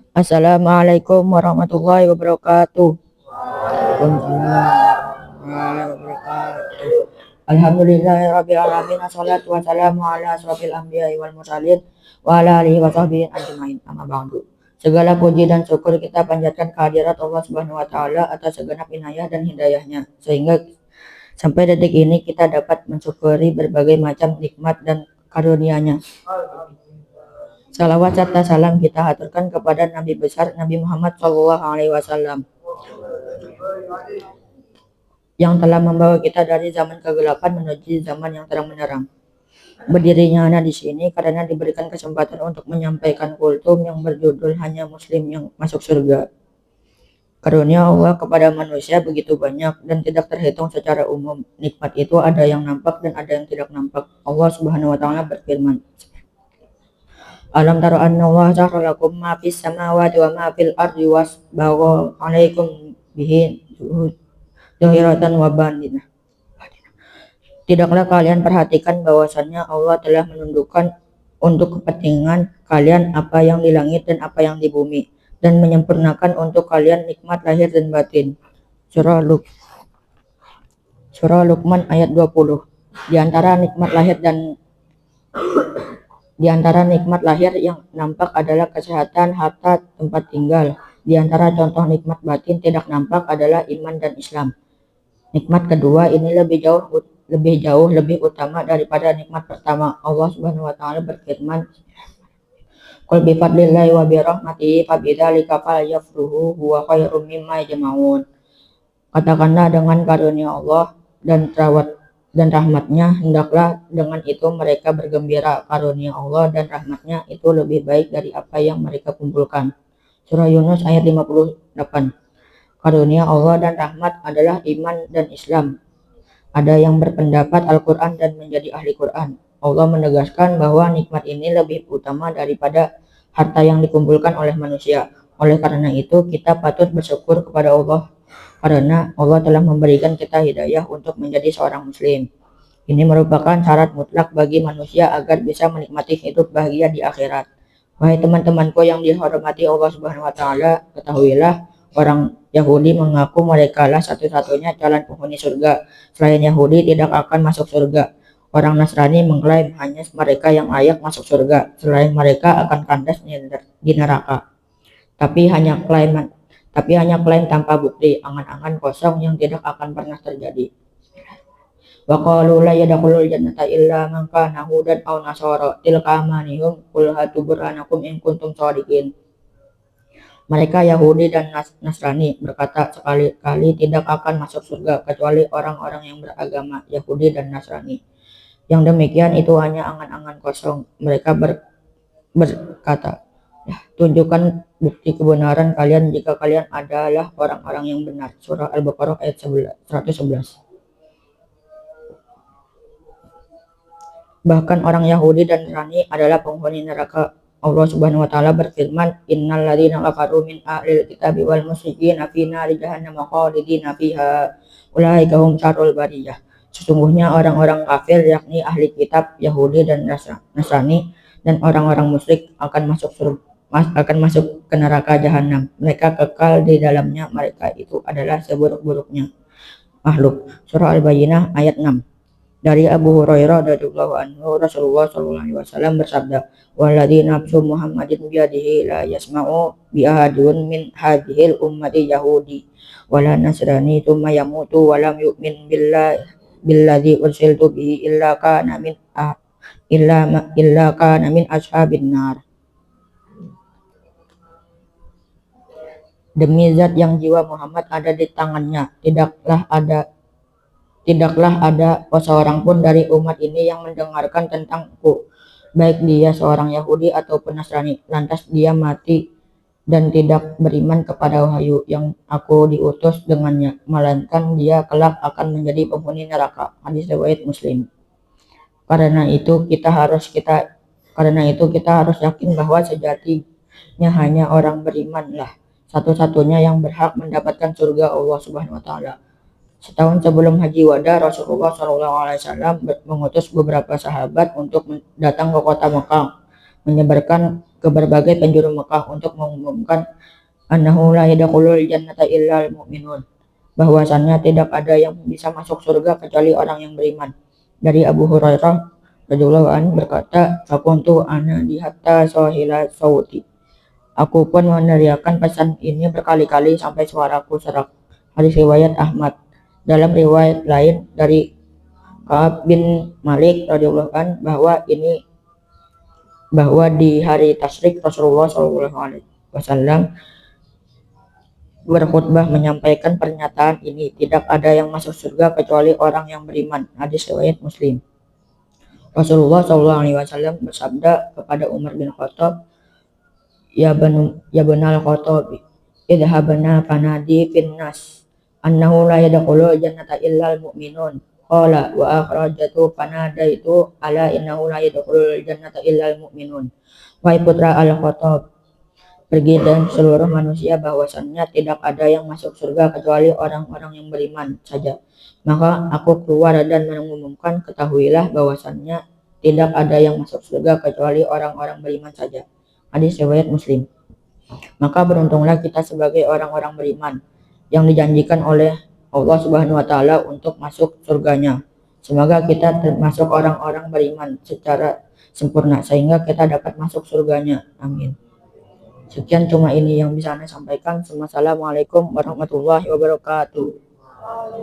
Assalamualaikum warahmatullahi wabarakatuh. Waalaikumsalam warahmatullahi wabarakatuh. Alhamdulillahirabbil alamin. Wassalatu wassalamu ala asrofil anbiya'i wal mursalin wa ala alihi wa sahbihi ajmain. Amma ba'du. Segala puji dan syukur kita panjatkan kehadirat Allah Subhanahu wa taala atas segenap inayah dan hidayahnya, sehingga sampai detik ini kita dapat mensyukuri berbagai macam nikmat dan karunia-Nya. Salawat serta salam kita haturkan kepada Nabi besar Nabi Muhammad SAW yang telah membawa kita dari zaman kegelapan menuju zaman yang terang benderang. Berdirinya anak di sini karena diberikan kesempatan untuk menyampaikan kultum yang berjudul Hanya Muslim yang Masuk Surga. Karunia Allah kepada manusia begitu banyak dan tidak terhitung secara umum. Nikmat itu ada yang nampak dan ada yang tidak nampak. Allah Subhanahu wa taala berfirman, Alam taro anna Allah ja'ala lakum ma fis samawati wa ma fil ardi wasbagha 'alaikum bihi zahiratan wa batinah. Tidaklah kalian perhatikan bahwasannya Allah telah menundukkan untuk kepentingan kalian apa yang di langit dan apa yang di bumi, dan menyempurnakan untuk kalian nikmat lahir dan batin. Surah Luqman ayat 20. Di antara nikmat lahir yang nampak adalah kesehatan, harta, tempat tinggal. Di antara contoh nikmat batin tidak nampak adalah iman dan Islam. Nikmat kedua ini lebih utama daripada nikmat pertama. Allah Subhanahu wa taala berfirman, Qul bi fadlillahi wa bi rahmatihi fabidzalika falyafrahu huwa khairum mimma yajma'un. Katakanlah dengan karunia Allah dan rahmatnya, hendaklah dengan itu mereka bergembira. Karunia Allah dan rahmatnya itu lebih baik dari apa yang mereka kumpulkan. Surah Yunus ayat 58. Karunia Allah dan rahmat adalah iman dan Islam. Ada yang berpendapat Al-Quran dan menjadi ahli Quran. Allah menegaskan bahwa nikmat ini lebih utama daripada harta yang dikumpulkan oleh manusia. Oleh karena itu kita patut bersyukur kepada Allah karena Allah telah memberikan kita hidayah untuk menjadi seorang muslim. Ini merupakan syarat mutlak bagi manusia agar bisa menikmati hidup bahagia di akhirat. Wahai teman-temanku yang dihormati Allah Subhanahu wa taala, ketahuilah orang Yahudi mengaku mereka lah satu-satunya calon penghuni surga. Selain Yahudi tidak akan masuk surga. Orang Nasrani mengklaim hanya mereka yang layak masuk surga. Selain mereka akan kandas di neraka. Tapi hanya klaim tanpa bukti, angan-angan kosong yang tidak akan pernah terjadi. Wa qalu la yadkhulul jannata illa man kana hudan aw nasara tilka amanihum qul hatu burhanakum in kuntum shadiqin. Mereka Yahudi dan Nasrani berkata sekali-kali tidak akan masuk surga kecuali orang-orang yang beragama Yahudi dan Nasrani. Yang demikian itu hanya angan-angan kosong. Mereka berkata, tunjukkan bukti kebenaran kalian jika kalian adalah orang-orang yang benar. Surah Al-Baqarah ayat 111. Bahkan orang Yahudi dan Nasrani adalah penghuni neraka. Allah Subhanahu wa taala berfirman, Innal ladzina kafaru min ahlil kitabi wal musyrikin fi nari jahannam khalidina fiha ulaika hum syarrul bariyah. Sesungguhnya orang-orang kafir yakni ahli kitab Yahudi dan Nasrani dan orang-orang musyrik akan masuk ke neraka jahanam. Mereka kekal di dalamnya. Mereka itu adalah seburuk-buruknya makhluk. Surah Al-Bayyinah ayat 6. Dari Abu Hurairah radhiyallahu anhu, Rasulullah sallallahu alaihi wasallam bersabda, "Walladzi nafsu Muhammadin biyadihi la yasma'u bi ahadun min hadhil ummati yahudi wala nasrani tsumma yamutu wa lam yu'min billadzi ursiltu bihi illa kana min ashabin nar." Demi zat yang jiwa Muhammad ada di tangannya, tidaklah ada seorang pun dari umat ini yang mendengarkan tentangku, baik dia seorang Yahudi ataupun Nasrani, lantas dia mati dan tidak beriman kepada wahyu yang aku diutus dengannya, melainkan dia kelak akan menjadi penghuni neraka. Hadis riwayat Muslim. Karena itu kita harus yakin bahwa sejatinya hanya orang berimanlah satu-satunya yang berhak mendapatkan surga Allah Subhanahu wa taala. Setahun sebelum Haji Wada, Rasulullah SAW mengutus beberapa sahabat untuk datang ke kota Mekah menyebarkan ke berbagai penjuru Mekah untuk mengumumkan annahu la yadkhulul jannata illal mu'minun, bahwasannya tidak ada yang bisa masuk surga kecuali orang yang beriman. Dari Abu Hurairah radhiyallahu anhu berkata, "Fakuntu ana di hatta sahila sauti." Aku pun meneriakkan pesan ini berkali-kali sampai suaraku serak. Hadis riwayat Ahmad. Dalam riwayat lain dari Ka'ab bin Malik radhiyallahu anhu bahwa di hari tasyrik Rasulullah SAW berkhutbah menyampaikan pernyataan ini, tidak ada yang masuk surga kecuali orang yang beriman. Hadis riwayat Muslim. Rasulullah SAW bersabda kepada Umar bin Khattab, ya benal Khattab, idhabna fanadi finnas annahu la yadkhulul jannata illal mu'minun. Qala wa akhrajatu fanadaitu ala innahu la yadkhulul jannata illal mu'minun. Wahai putra Al-Khattab, pergi dan seluruh manusia bahwasannya tidak ada yang masuk surga kecuali orang-orang yang beriman saja. Maka aku keluar dan mengumumkan, ketahuilah bahwasannya tidak ada yang masuk surga kecuali orang-orang beriman saja. Hadis riwayat Muslim. Maka beruntunglah kita sebagai orang-orang beriman yang dijanjikan oleh Allah Subhanahu wa taala untuk masuk surganya. Semoga kita termasuk orang-orang beriman secara sempurna sehingga kita dapat masuk surganya. Amin. Sekian cuma ini yang bisa Anda sampaikan. Wassalamualaikum warahmatullahi wabarakatuh.